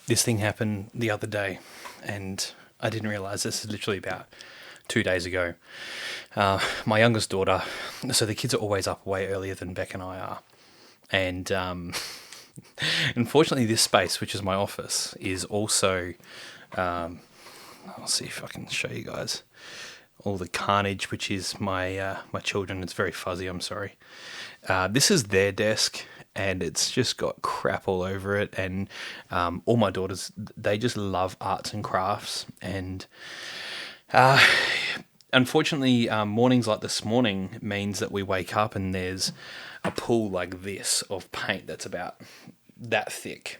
this thing happened the other day, and I didn't realize this is literally about 2 days ago. My youngest daughter, so the kids are always up way earlier than Beck and I are. And unfortunately, this space, which is my office, is also. I'll see if I can show you guys all the carnage, which is my children. It's very fuzzy. I'm sorry. This is their desk, and it's just got crap all over it. And all my daughters, they just love arts and crafts. And unfortunately, mornings like this morning means that we wake up and there's a pool like this of paint that's about that thick.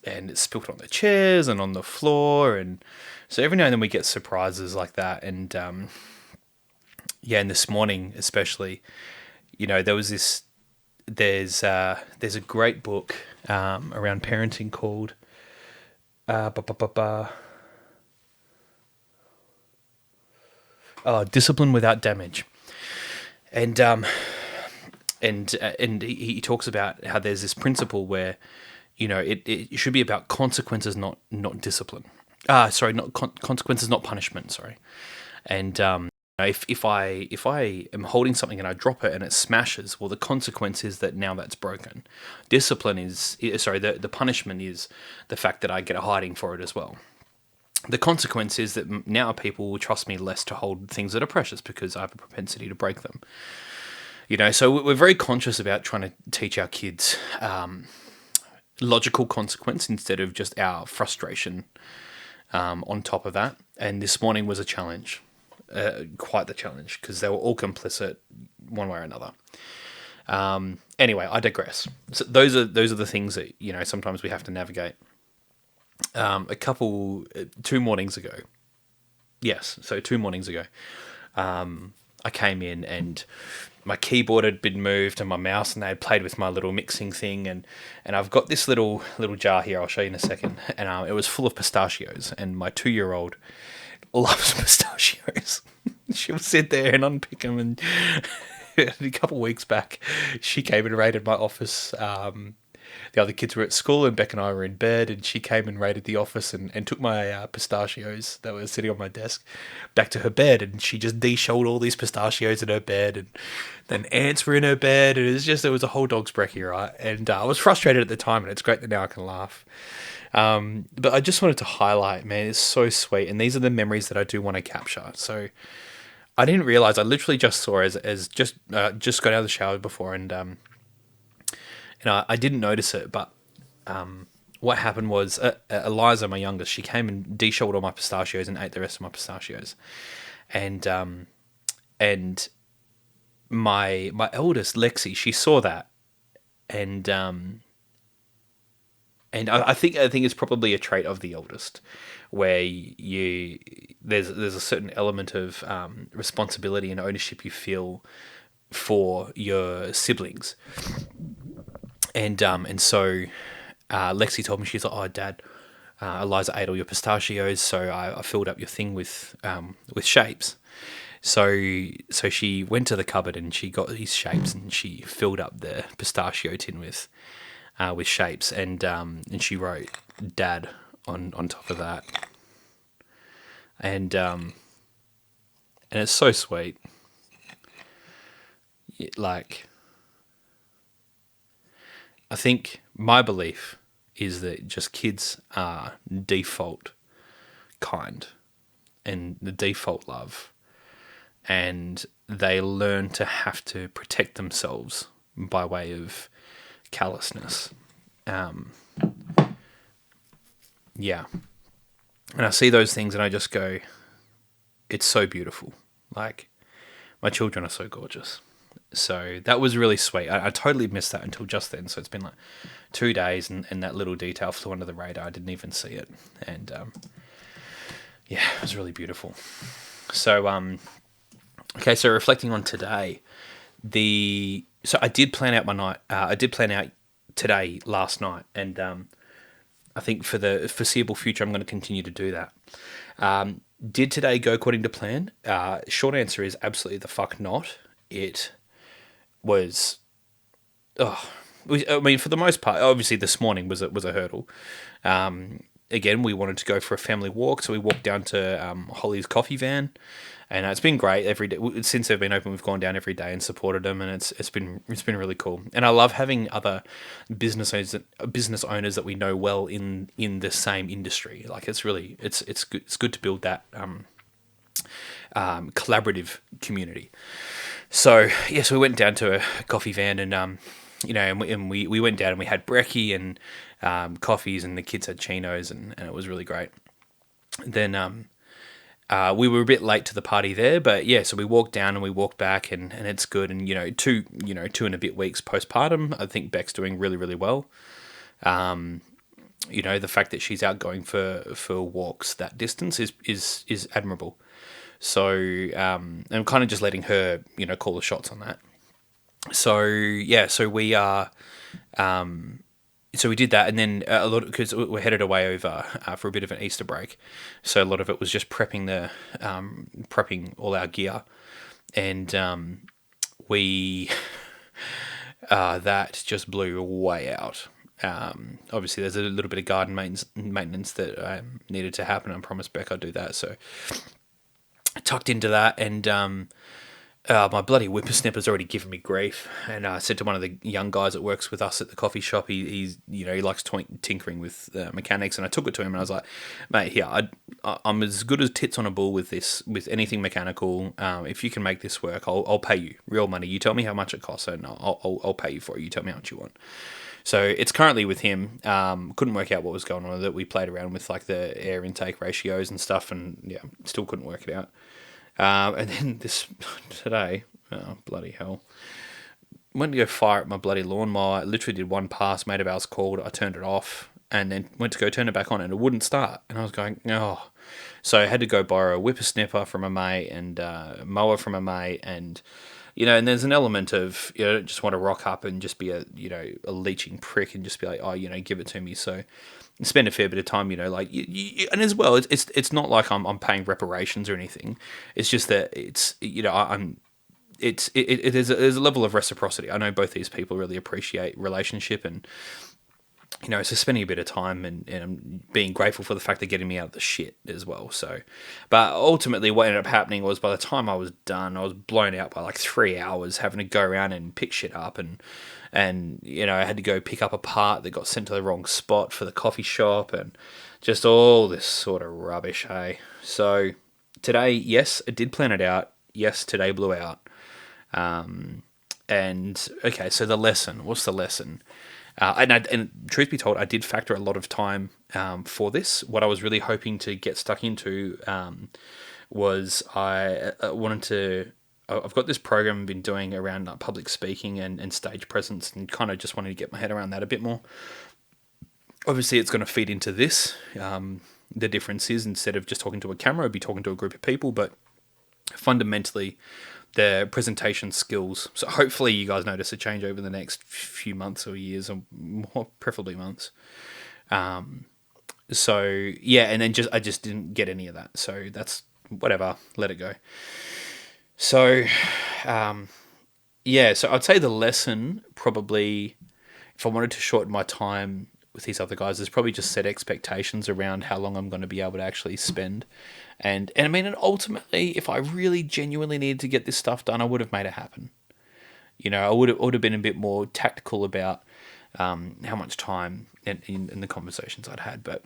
And it's spilt on the chairs and on the floor. And so every now and then we get surprises like that. And yeah, and this morning especially, there was this. There's a great book around parenting called Discipline Without Damage, and he talks about how there's this principle where it should be about consequences, not discipline. Sorry, not consequences, not punishment. Sorry, and if I am holding something and I drop it and it smashes, well, the consequence is that now that's broken. Discipline the punishment is the fact that I get a hiding for it as well. The consequence is that now people will trust me less to hold things that are precious because I have a propensity to break them. So we're very conscious about trying to teach our kids logical consequence instead of just our frustration on top of that. And this morning was a challenge, quite the challenge, because they were all complicit one way or another. Anyway, I digress. So those are the things that sometimes we have to navigate. 2 mornings ago. Yes, so 2 mornings ago, I came in and my keyboard had been moved and my mouse, and they had played with my little mixing thing, and I've got this little jar here. I'll show you in a second, and it was full of pistachios, and my 2-year-old loves pistachios. She'll sit there and unpick them, and a couple of weeks back, she came and raided my office. The other kids were at school and Beck and I were in bed, and she came and raided the office and took my pistachios that were sitting on my desk back to her bed, and she just de-shelled all these pistachios in her bed, and then ants were in her bed, and it was a whole dog's brekkie, right? And I was frustrated at the time, and it's great that now I can laugh. But I just wanted to highlight, man, it's so sweet, and these are the memories that I do want to capture. So I didn't realize, I literally just saw as just got out of the shower before, and I didn't notice it, but what happened was Eliza, my youngest, she came and de-shelled all my pistachios and ate the rest of my pistachios, and my eldest Lexi, she saw that, and I think it's probably a trait of the eldest, where there's a certain element of responsibility and ownership you feel for your siblings. And so Lexi told me, she's like, "Oh, Dad, Eliza ate all your pistachios, so I filled up your thing with shapes." So she went to the cupboard and she got these shapes and she filled up the pistachio tin with shapes, and she wrote "Dad" on top of that, and it's so sweet. Like, I think my belief is that just kids are default kind and the default love, and they learn to have to protect themselves by way of callousness. Yeah. And I see those things and I just go, it's so beautiful. Like, my children are so gorgeous. So that was really sweet. I totally missed that until just then. So it's been like 2 days, and that little detail flew under the radar. I didn't even see it. And yeah, it was really beautiful. So, okay, so reflecting on today, so I did plan out my night. I did plan out today last night, and I think for the foreseeable future, I'm going to continue to do that. Did today go according to plan? Short answer is absolutely the fuck not. It was, I mean, for the most part, obviously this morning was a hurdle. Again, we wanted to go for a family walk, so we walked down to Holly's Coffee Van, and it's been great every day since they've been open. We've gone down every day and supported them, and it's been really cool. And I love having other business owners that we know well in the same industry. Like it's good to build that collaborative community. So yes, we went down to a coffee van, and we went down and we had brekkie and coffees, and the kids had chinos, and it was really great. Then we were a bit late to the party there, but yeah, so we walked down and we walked back, and it's good. And two and a bit weeks postpartum, I think Beck's doing really, really well. The fact that she's out going for walks that distance is admirable. So I'm kind of just letting her call the shots on that. So yeah, so we are. So we did that, and then a lot because we're headed away over for a bit of an Easter break. So a lot of it was just prepping all our gear, and we that just blew way out. Obviously, there's a little bit of garden maintenance that needed to happen. I promised Beck I'd do that, so I tucked into that, and my bloody whippersnapper's already given me grief. And I said to one of the young guys that works with us at the coffee shop, he likes tinkering with mechanics, and I took it to him and I was like, mate, here, I'm as good as tits on a bull with anything mechanical. If you can make this work, I'll pay you real money. You tell me how much it costs, and I'll pay you for it. You tell me how much you want. So it's currently with him. Couldn't work out what was going on with it. We played around with like the air intake ratios and stuff, and yeah, still couldn't work it out. And then today, oh, bloody hell, went to go fire at my bloody lawnmower. I literally did one pass, mate of ours called, I turned it off, and then went to go turn it back on, and it wouldn't start. And I was going, oh. So I had to go borrow a whippersnapper from a mate, and a mower from a mate, and and there's an element of you don't just want to rock up and just be a leeching prick and just be like, oh, give it to me. So spend a fair bit of time, and as well, it's not like I'm paying reparations or anything. It's just that it's there's a level of reciprocity. I know both these people really appreciate relationship, and so spending a bit of time and I'm being grateful for the fact they're getting me out of the shit as well. So, but ultimately what ended up happening was by the time I was done, I was blown out by like 3 hours having to go around and pick shit up, and I had to go pick up a part that got sent to the wrong spot for the coffee shop, and just all this sort of rubbish, hey? So today, yes, I did plan it out. Yes, today blew out. And okay, so the lesson, what's the lesson? And truth be told, I did factor a lot of time for this. What I was really hoping to get stuck into was I wanted to. I've got this program I've been doing around public speaking and stage presence, and kind of just wanted to get my head around that a bit more. Obviously, it's going to feed into this. The difference is instead of just talking to a camera, I'd be talking to a group of people, but fundamentally, the presentation skills. So hopefully you guys notice a change over the next few months or years, or more, preferably months. So yeah, and then I just didn't get any of that. So that's whatever, let it go. So, yeah, so I'd say the lesson probably, if I wanted to shorten my time with these other guys, is probably just set expectations around how long I'm going to be able to actually spend. And I mean, and ultimately, if I really genuinely needed to get this stuff done, I would have made it happen. I would have been a bit more tactical about how much time in the conversations I'd had. But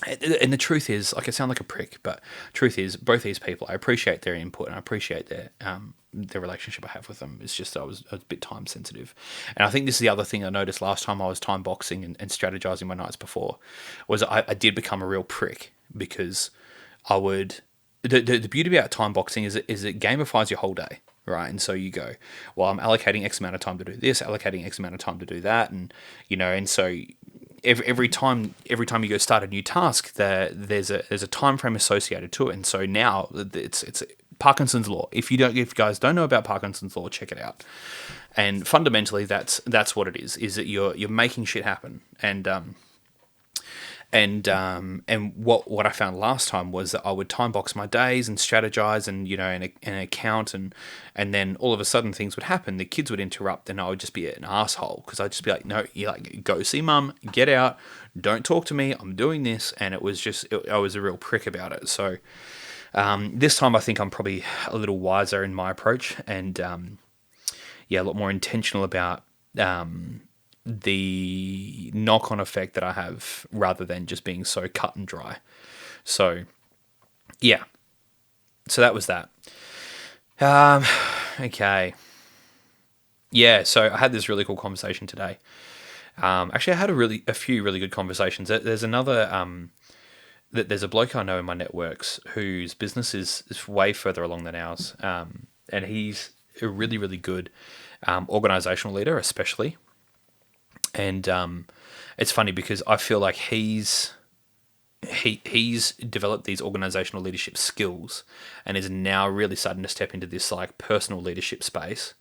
and the truth is, like, I sound like a prick, but truth is, both these people, I appreciate their input and I appreciate their relationship I have with them. It's just I was a bit time sensitive. And I think this is the other thing I noticed last time I was time boxing and strategizing my nights before, was I did become a real prick, because I would... The beauty about time boxing is it gamifies your whole day, right? And so you go, well, I'm allocating X amount of time to do this, allocating X amount of time to do that, and and so every time you go start a new task, there's a time frame associated to it, and so now it's Parkinson's law. If you guys don't know about Parkinson's law, check it out. And fundamentally, that's what it is that you're making shit happen, and And what I found last time was that I would time box my days and strategize and an account, and then all of a sudden things would happen. The kids would interrupt, and I would just be an asshole because I'd just be like, no, you like go see mum, get out, don't talk to me, I'm doing this, and I was a real prick about it. So this time I think I'm probably a little wiser in my approach, and a lot more intentional about the knock-on effect that I have rather than just being so cut and dry. So, yeah. So that was that. Okay. Yeah, so I had this really cool conversation today. Actually, I had a few really good conversations. There's a bloke I know in my networks whose business is way further along than ours. And he's a really, really good organizational leader, especially. And it's funny because I feel like he's developed these organizational leadership skills and is now really starting to step into this like personal leadership space.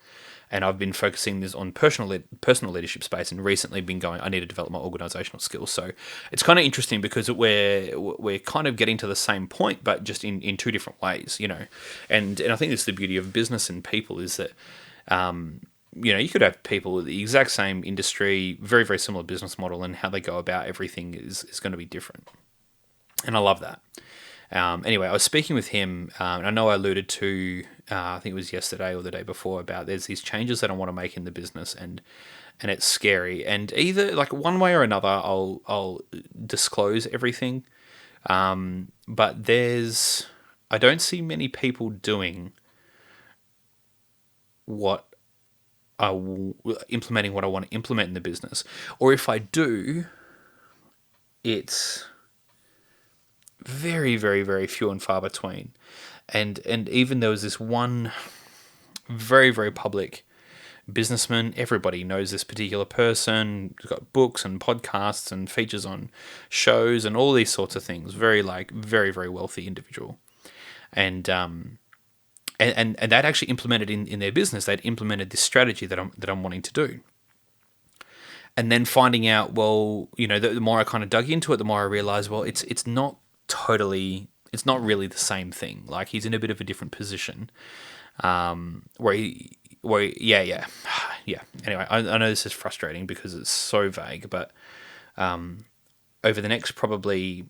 And I've been focusing this on personal leadership space, and recently been going, I need to develop my organizational skills. So it's kind of interesting because we're kind of getting to the same point, but just in two different ways, And I think this is the beauty of business and people is that you could have people with the exact same industry, very, very similar business model, and how they go about everything is going to be different. And I love that. Anyway, I was speaking with him, and I know I alluded to, I think it was yesterday or the day before, about there's these changes that I want to make in the business, and it's scary. And either like one way or another, I'll disclose everything. But I don't see many people doing implementing what I want to implement in the business. Or if I do, it's very, very, very few and far between. And even there was this one very, very public businessman. Everybody knows this particular person. He's got books and podcasts and features on shows and all these sorts of things. Very, very wealthy individual. And that actually implemented in their business. They'd implemented this strategy that I'm wanting to do. And then finding out, well, the more I kind of dug into it, the more I realized, well, it's not really the same thing. Like he's in a bit of a different position, yeah. Anyway, I know this is frustrating because it's so vague, but over the next probably,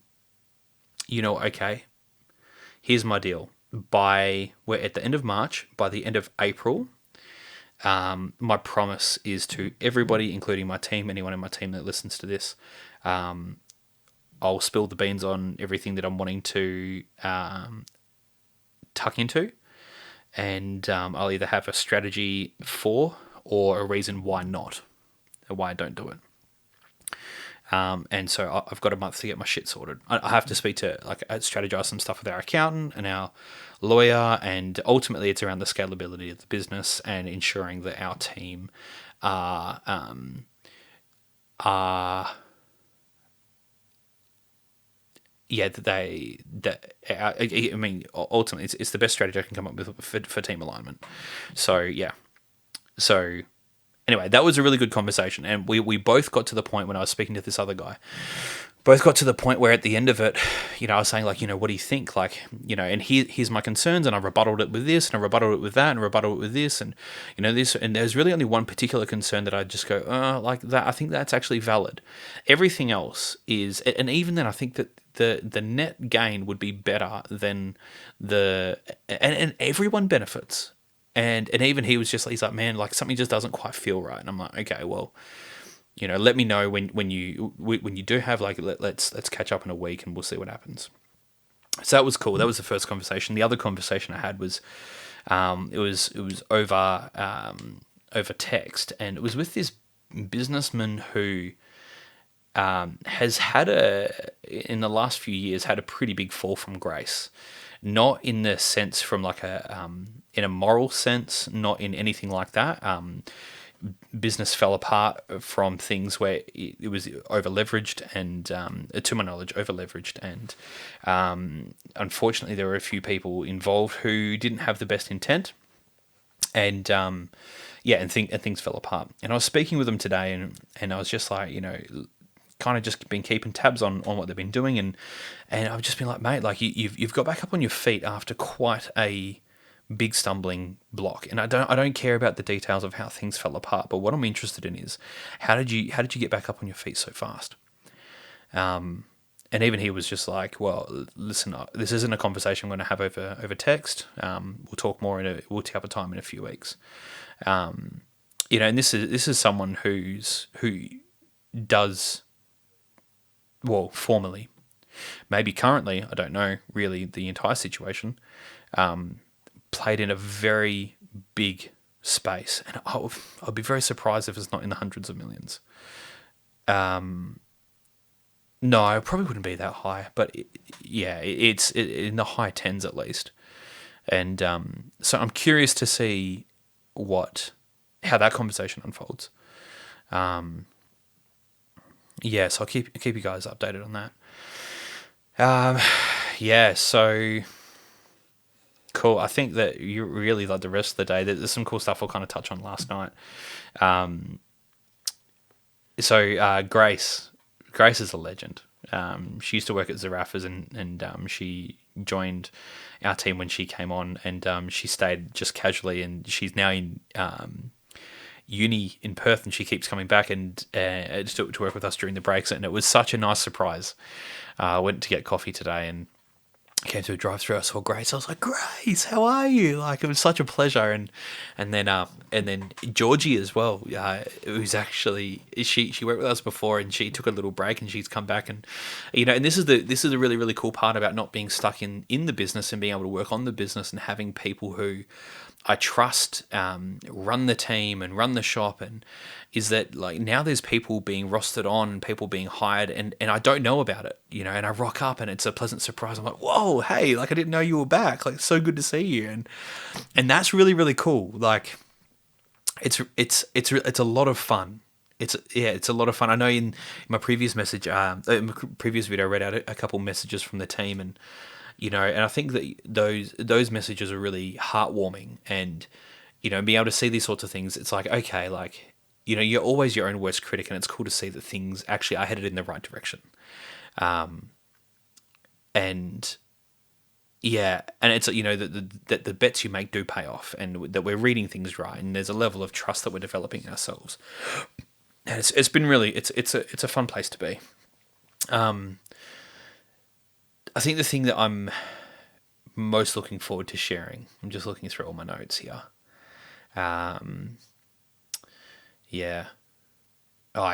okay, here's my deal. We're at the end of March, by the end of April, my promise is to everybody, including my team, anyone in my team that listens to this, I'll spill the beans on everything that I'm wanting to tuck into, and I'll either have a strategy for or a reason why not, or why I don't do it. And so I've got a month to get my shit sorted. I have to speak to, strategize some stuff with our accountant and our lawyer, and ultimately it's around the scalability of the business and ensuring that our team are ultimately it's the best strategy I can come up with for team alignment. So, yeah. So, anyway, that was a really good conversation, and we both got to the point when I was speaking to this other guy. Both got to the point where at the end of it, I was saying, what do you think? And here's my concerns, and I rebutted it with this, and I rebutted it with that, and I rebutted it with this, and, this, and there's really only one particular concern that I just go, that, I think that's actually valid. Everything else is, and even then I think that the net gain would be better than and everyone benefits. And even he's like, man, something just doesn't quite feel right. And I'm like, okay, well, let me know when you do have let's catch up in a week and we'll see what happens. So that was cool. That was the first conversation. The other conversation I had was, it was over text, and it was with this businessman who has had in the last few years had a pretty big fall from grace. Not in the sense from in a moral sense, not in anything like that. Business fell apart from things where it was over leveraged and, to my knowledge, over leveraged. And unfortunately, there were a few people involved who didn't have the best intent. And things fell apart. And I was speaking with them today, and I was just like, kind of just been keeping tabs on what they've been doing, and I've just been like, mate, like you've got back up on your feet after quite a big stumbling block, and I don't care about the details of how things fell apart, but what I'm interested in is how did you get back up on your feet so fast? And even he was just like, well, listen, this isn't a conversation I'm going to have over text. We'll talk more we'll tee up a time in a few weeks. And this is someone who does, well, formerly, maybe currently, I don't know really the entire situation, played in a very big space, and I'll be very surprised if it's not in the hundreds of millions. No, it probably wouldn't be that high, but it's in the high tens at least. And so I'm curious to see how that conversation unfolds. So I'll keep you guys updated on that. So cool. I think that you really like the rest of the day. There's some cool stuff we'll kind of touch on last night. Grace is a legend. She used to work at Zarafas and she joined our team when she came on, and she stayed just casually, and she's now in uni in Perth, and she keeps coming back and to work with us during the breaks, and it was such a nice surprise. I went to get coffee today and came to a drive-through. I saw Grace. I was like, Grace, how are you? Like, it was such a pleasure. And then Georgie as well, who's actually she worked with us before, and she took a little break, and she's come back, and and this is the really, really cool part about not being stuck in the business and being able to work on the business and having people who I trust run the team and run the shop, and is that like now there's people being rostered on, people being hired, and I don't know about it, and I rock up and it's a pleasant surprise. I'm like, whoa, hey, like I didn't know you were back, like so good to see you, and that's really, really cool. Like it's a lot of fun. It's a lot of fun. I know in my previous message, in my previous video, I read out a couple messages from the team, and and I think that those messages are really heartwarming, and being able to see these sorts of things, it's like, okay, like you're always your own worst critic, and it's cool to see that things actually are headed in the right direction, and it's that the bets you make do pay off, and that we're reading things right, and there's a level of trust that we're developing ourselves, and it's been really it's a fun place to be. I think the thing that I'm most looking forward to sharing, I'm just looking through all my notes here. I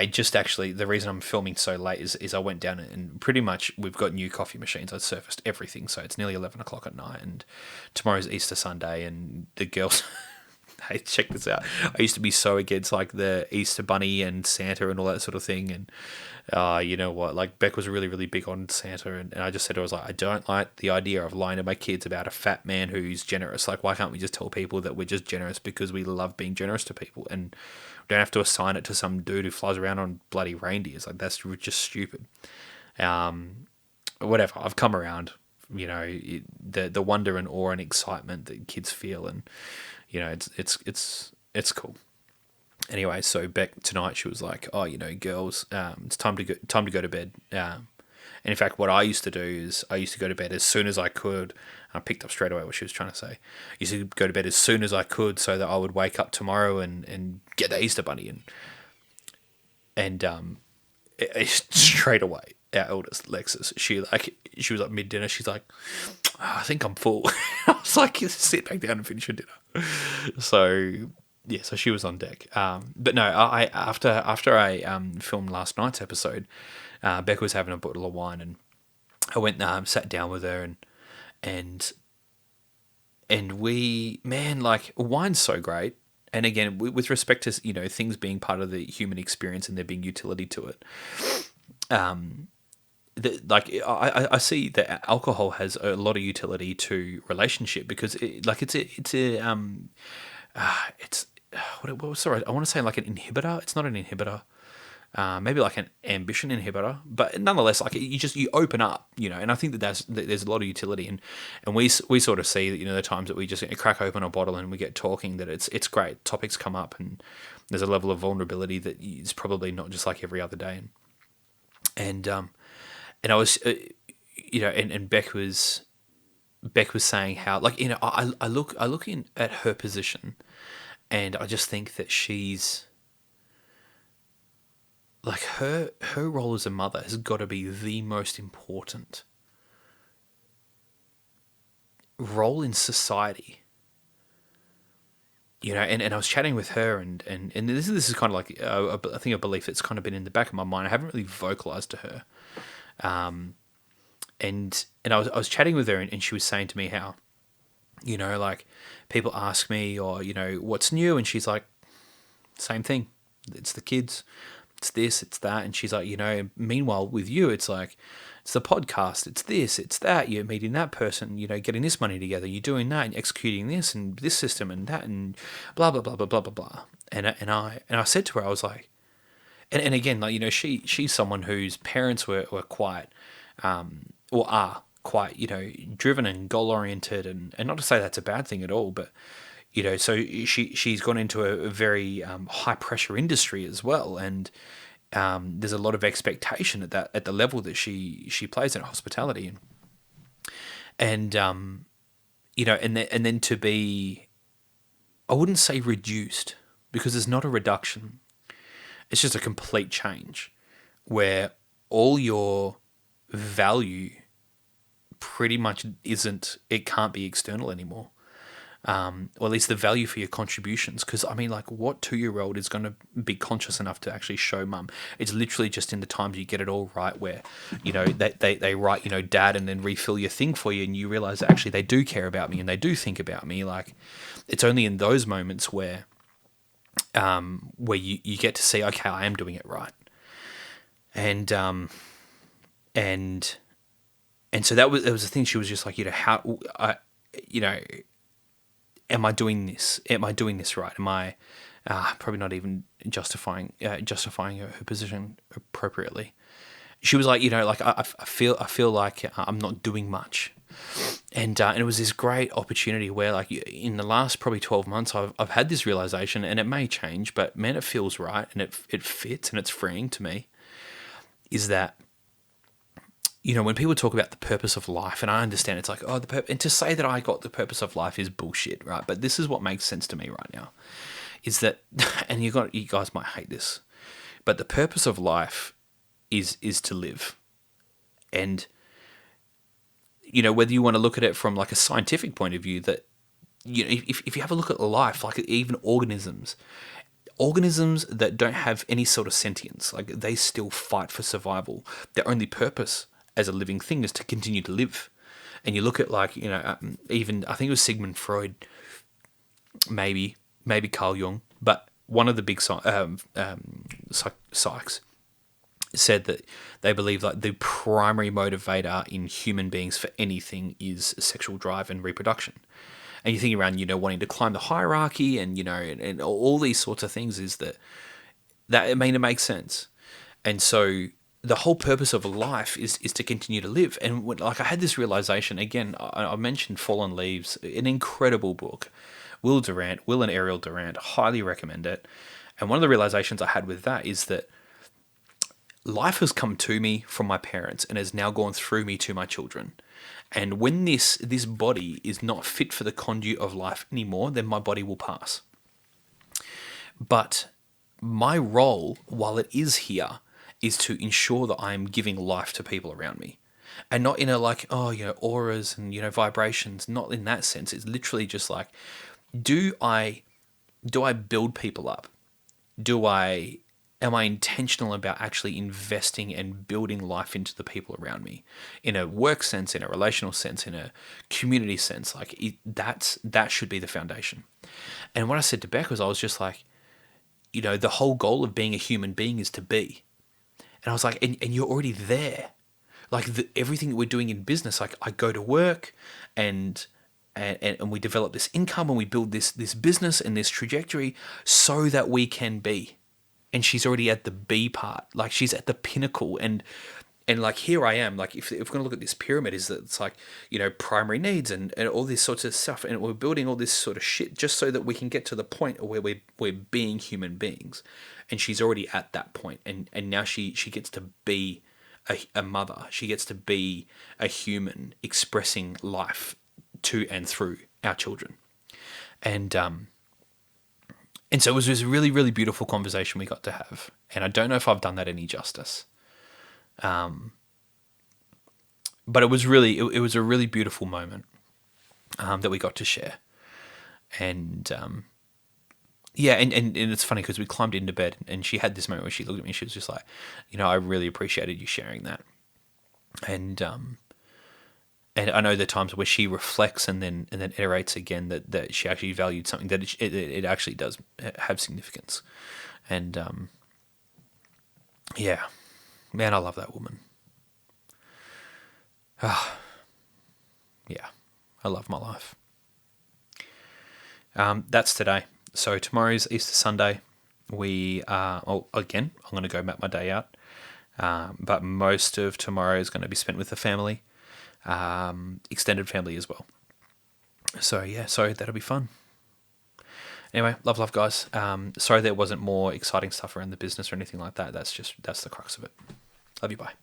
just actually, the reason I'm filming so late is I went down and pretty much we've got new coffee machines. I surfaced everything. So it's nearly 11 o'clock at night, and tomorrow's Easter Sunday, and the girls, hey, check this out. I used to be so against like the Easter Bunny and Santa and all that sort of thing. And you know what? Like Beck was really, really big on Santa, and I just said to her, I was like, I don't like the idea of lying to my kids about a fat man who's generous. Like, why can't we just tell people that we're just generous because we love being generous to people, and we don't have to assign it to some dude who flies around on bloody reindeers? Like, that's just stupid. Whatever. I've come around. The wonder and awe and excitement that kids feel, and it's cool. Anyway, so Beck tonight, she was like, "Oh, girls, it's time to go to bed." And in fact, what I used to do is I used to go to bed as soon as I could. I picked up straight away what she was trying to say. I used to go to bed as soon as I could so that I would wake up tomorrow and get the Easter Bunny and straight away. Our eldest, Lexus, she was like mid-dinner. She's like, I think I'm full. I was like, sit back down and finish your dinner. So she was on deck. But no, after I filmed last night's episode, Becca was having a bottle of wine, and I went sat down with her, and we, man, like, wine's so great. And again, with respect to things being part of the human experience and there being utility to it, I see that alcohol has a lot of utility to relationship, because sorry, I want to say like an inhibitor. It's not an inhibitor. Maybe like an ambition inhibitor, but nonetheless, like you open up, and I think that there's a lot of utility, and we sort of see that, the times that we just crack open a bottle and we get talking, that it's great. Topics come up, and there's a level of vulnerability that is probably not just like every other day. And I was, and Beck was saying how, like, I look in at her position, and I just think that she's like, her role as a mother has got to be the most important role in society. And I was chatting with her, and this is kind of like, I think, a belief that's kind of been in the back of my mind. I haven't really vocalized to her, and I was chatting with her, and she was saying to me how, like, people ask me, or, what's new, and she's like, same thing. It's the kids, it's this, it's that, and she's like, meanwhile with you, it's like, it's the podcast, it's this, it's that. You're meeting that person, getting this money together. You're doing that and executing this and this system and that and blah blah blah blah blah blah blah. And I said to her, I was like, and again, like, she's someone whose parents were quite, or are quite, driven and goal oriented, and not to say that's a bad thing at all, but so she's gone into a very high pressure industry as well, and there's a lot of expectation at the level that she plays in hospitality, and and then to be, I wouldn't say reduced, because there's not a reduction, it's just a complete change, where all your value pretty much it can't be external anymore. Or at least the value for your contributions. Because, I mean, like, what 2-year-old is going to be conscious enough to actually show mum? It's literally just in the times you get it all right, where, they write, dad, and then refill your thing for you, and you realize that actually they do care about me and they do think about me. Like, it's only in those moments where you get to see, okay, I am doing it right. And so that was the thing. She was just like, how am I doing this? Am I doing this right? Am I probably not even justifying her position appropriately? She was like, I feel like I'm not doing much, and it was this great opportunity where, like, in the last probably 12 months, I've had this realization, and it may change, but man, it feels right, and it fits, and it's freeing to me. Is that, when people talk about the purpose of life, and I understand it's like, oh, and to say that I got the purpose of life is bullshit, right? But this is what makes sense to me right now, is that, and you guys might hate this, but the purpose of life is to live. And, whether you want to look at it from, like, a scientific point of view, that, if you have a look at life, like, even organisms that don't have any sort of sentience, like, they still fight for survival. Their only purpose as a living thing is to continue to live. And you look at, like, even, I think it was Sigmund Freud, maybe Carl Jung, but one of the big psychs said that they believe, like, the primary motivator in human beings for anything is sexual drive and reproduction. And you think around, wanting to climb the hierarchy, and, and all these sorts of things, is that it makes sense. And so the whole purpose of life is to continue to live. And I had this realization, again, I mentioned Fallen Leaves, an incredible book. Will and Ariel Durant, highly recommend it. And one of the realizations I had with that is that life has come to me from my parents and has now gone through me to my children. And when this body is not fit for the conduit of life anymore, then my body will pass. But my role, while it is here, is to ensure that I am giving life to people around me. And not in a, like, auras and, vibrations, not in that sense. It's literally just like, do I build people up? Am I intentional about actually investing and building life into the people around me, in a work sense, in a relational sense, in a community sense? Like, that should be the foundation. And what I said to Beck was, I was just like, the whole goal of being a human being is to be. And I was like, and you're already there. Like, everything that we're doing in business, like, I go to work and we develop this income, and we build this business and this trajectory so that we can be. And she's already at the B part. Like, she's at the pinnacle. And like, here I am. Like, if we're going to look at this pyramid, is that it's like, primary needs and all this sorts of stuff. And we're building all this sort of shit just so that we can get to the point where we're being human beings. And she's already at that point. And now she gets to be a mother. She gets to be a human expressing life to and through our children. And so it was this really, really beautiful conversation we got to have. And I don't know if I've done that any justice. But it was it was a really beautiful moment that we got to share. And yeah, and it's funny because we climbed into bed and she had this moment where she looked at me and she was just like, I really appreciated you sharing that. And I know the times where she reflects and then iterates again that she actually valued something, that it actually does have significance. And yeah, man, I love that woman. Yeah, I love my life. That's today. So tomorrow's Easter Sunday. Again, I'm going to go map my day out. But most of tomorrow is going to be spent with the family, extended family as well. So yeah, so that'll be fun. Anyway, love, guys. Sorry there wasn't more exciting stuff around the business or anything like that. That's the crux of it. Love you, bye.